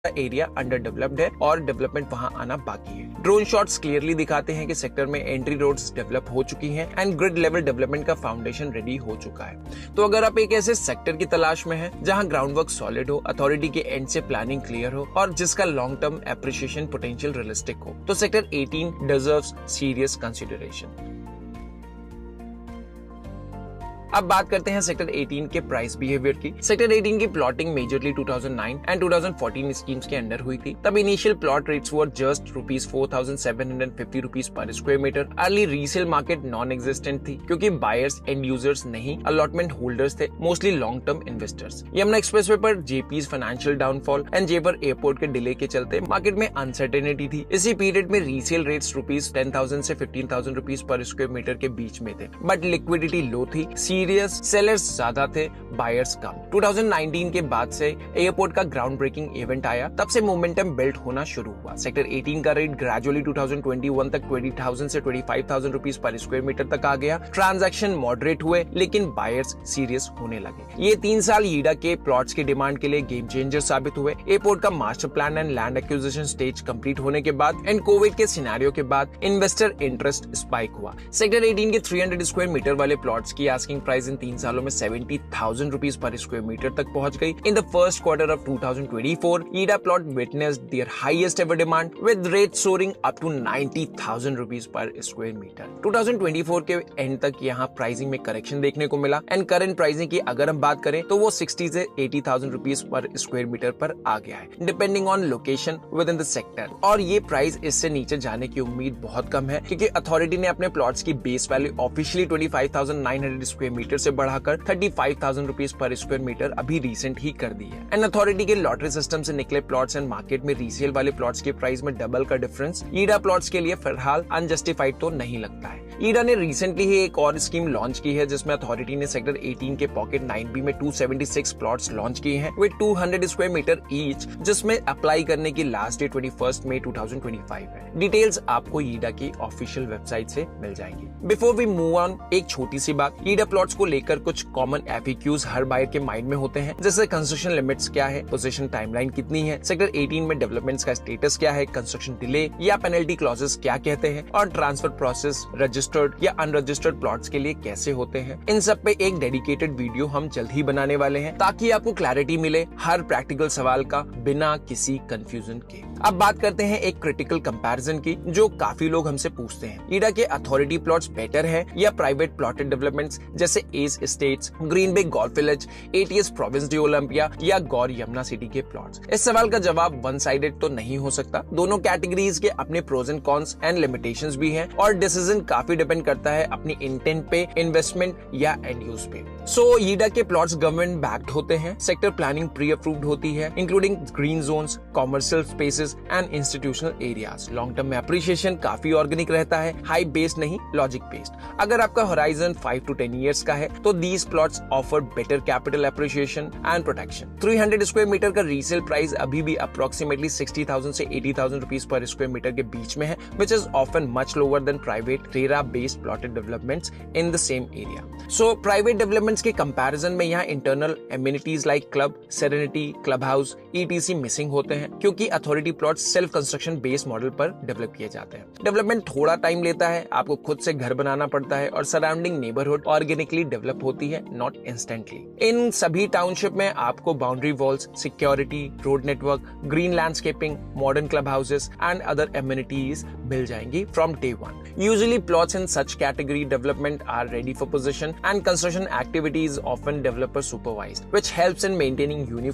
Area under developed है और development वहां आना बाकी है। ड्रोन शॉट्स क्लियरली दिखाते हैं कि सेक्टर में एंट्री रोड्स डेवलप हो चुकी हैं एंड ग्रिड लेवल डेवलपमेंट का फाउंडेशन रेडी हो चुका है। तो अगर आप एक ऐसे सेक्टर की तलाश में हैं जहां ग्राउंड वर्क सॉलिड हो, अथॉरिटी के एंड से प्लानिंग क्लियर हो और जिसका long term appreciation potential realistic हो, तो सेक्टर 18 डिजर्व्स सीरियस कंसिडरेशन। अब बात करते हैं सेक्टर 18 के प्राइस बिहेवियर की। सेक्टर 18 की प्लॉटिंग मेजरली 2009 एंड 2014 स्कीम्स के अंडर हुई थी। तब initial plot rates were just ₹4,750 per square metre. Early resale market non existent थी क्योंकि बायर्स एंड यूजर्स नहीं, अलॉटमेंट होल्डर्स थे, mostly long term investors. Yamuna expressway पर JP's financial downfall and Jewar airport के डिले के चलते मार्केट में अनसर्टेनिटी थी। इसी पीरियड में रीसेल रेट्स ₹10,000 से ₹15,000 पर स्क्वायर मीटर के बीच में थे, बट लिक्विडिटी लो थी, सीरियस सेलर्स ज्यादा थे, बायर्स कम। 2019 के बाद से एयरपोर्ट का ग्राउंड ब्रेकिंग इवेंट आया, तब से मोमेंटम बिल्ड होना शुरू हुआ। सेक्टर 18 का रेट ग्रेजुअली 2021 तक 20,000 से ₹25,000 पर स्क्वायर मीटर तक आ गया। ट्रांजैक्शन मॉडरेट हुए लेकिन बायर्स सीरियस होने लगे। ये 3 साल ईडा के प्लॉट्स की डिमांड के लिए गेम चेंजर साबित हुए। एयरपोर्ट का master plan and land acquisition stage complete होने के बाद एंड कोविड के सिनेरियो के बाद इन्वेस्टर इंटरेस्ट स्पाइक हुआ। सेक्टर 18 के 300 स्क्वायर मीटर वाले प्लॉट्स की आस्किंग प्राइस इन 3 सालों में ₹70,000 पर स्क्वायर मीटर तक पहुंच गई। In the first quarter of 2024, ईडा plot witnessed their highest ever demand with rate soaring up to ₹90,000 per square metre. 2024 के एंड तक यहाँ प्राइसिंग में करेक्शन देखने को मिला एंड करंट प्राइसिंग की अगर हम बात करें तो वो 60 से ₹80,000 पर स्क्वायर मीटर पर आ गया है, depending on location with in the sector. और ये प्राइस इससे नीचे जाने की उम्मीद बहुत कम है क्योंकि अथॉरिटी ने अपने प्लॉट्स की base value officially 25,900 square metre से बढ़ाकर ₹35,000 पर स्क्वायर मीटर अभी रिसेंट ही कर दी है। एंड अथॉरिटी के लॉटरी सिस्टम से निकले प्लॉट्स एंड मार्केट में रीसेल वाले प्लॉट्स के प्राइस में डबल का डिफरेंस ईडा प्लॉट्स के लिए फिलहाल अनजस्टिफाइड तो नहीं लगता है। ईडा ने रिसेंटली ही एक और स्कीम लॉन्च की है जिसमें अथॉरिटी ने सेक्टर 18 के पॉकेट 9B में 276 प्लॉट्स लॉन्च किए हैं विद 200 स्क्वायर मीटर ईच, जिसमें अप्लाई करने की लास्ट डेट 21 मई 2025 है। डिटेल्स आपको ईडा की ऑफिशियल वेबसाइट से मिल जाएंगी। बिफोर वी मूव ऑन, एक छोटी सी बात, ईडा प्लॉट्स को लेकर कुछ कॉमन एफएक्यूज हर बायर के माइंड में होते हैं, जैसे कंस्ट्रक्शन लिमिट्स क्या है, पोजीशन टाइमलाइन कितनी है, सेक्टर 18 में डेवलपमेंट्स का स्टेटस क्या है, कंस्ट्रक्शन डिले या पेनल्टी क्लॉजेस क्या कहते हैं, और ट्रांसफर प्रोसेस रजिस्टर्ड या अनरजिस्टर्ड प्लॉट्स के लिए कैसे होते हैं। इन सब पे एक डेडिकेटेड वीडियो हम जल्द ही बनाने वाले हैं ताकि आपको क्लैरिटी मिले हर प्रैक्टिकल सवाल का बिना किसी कंफ्यूजन के। अब बात करते हैं एक क्रिटिकल कंपैरिजन की जो काफी लोग हमसे पूछते हैं। ईडा के अथॉरिटी प्लॉट्स बेटर है या प्राइवेट प्लॉटेड डेवलपमेंट्स जैसे S estates, Green Bay Golf Village, ATS Province D Olympia या गौर यमुना सिटी के प्लॉट्स? इस सवाल का जवाब वन साइडेड तो नहीं हो सकता। दोनों कैटेगरीज के अपने pros and cons and limitations भी हैं और डिसीजन काफी डिपेंड करता है अपनी इंटेंट पे, इन्वेस्टमेंट या एंड यूज पे। सो ईडा के प्लॉट्स गवर्नमेंट बैक्ड होते हैं, सेक्टर प्लानिंग प्री अप्रूव्ड होती है including green zones, commercial spaces and institutional areas. Long term में अप्रिशिएशन काफी ऑर्गेनिक रहता है, हाई बेस्ड नहीं, लॉजिक बेस्ड। अगर आपका होराइजन 5 to 10 years का है तो these plots offer better capital appreciation and protection. 300 square metre का रीसेल प्राइस अभी भी अप्रोक्सीमेटली 60,000 से 80,000 रुपीज पर स्क्वायर मीटर के बीच में है, which is often much lower than private RERA based plotted developments in the same area. So private developments के comparison में यहाँ internal amenities like club, serenity, club house, etc missing होते हैं क्योंकि authority plots self construction based model पर develop किए जाते हैं। डेवलपमेंट थोड़ा टाइम लेता है, आपको खुद से घर बनाना पड़ता है और सराउंडिंग नेबरहुड ऑर्गेनिकली डेवलप होती है, नॉट इंस्टेंटली। इन सभी टाउनशिप में आपको boundary walls, security, road network, green landscaping, modern club houses and other amenities मिल जाएंगी from day one. Usually plots in such category development are ready for possession and construction activity is often developer supervised, which helps in maintaining uniform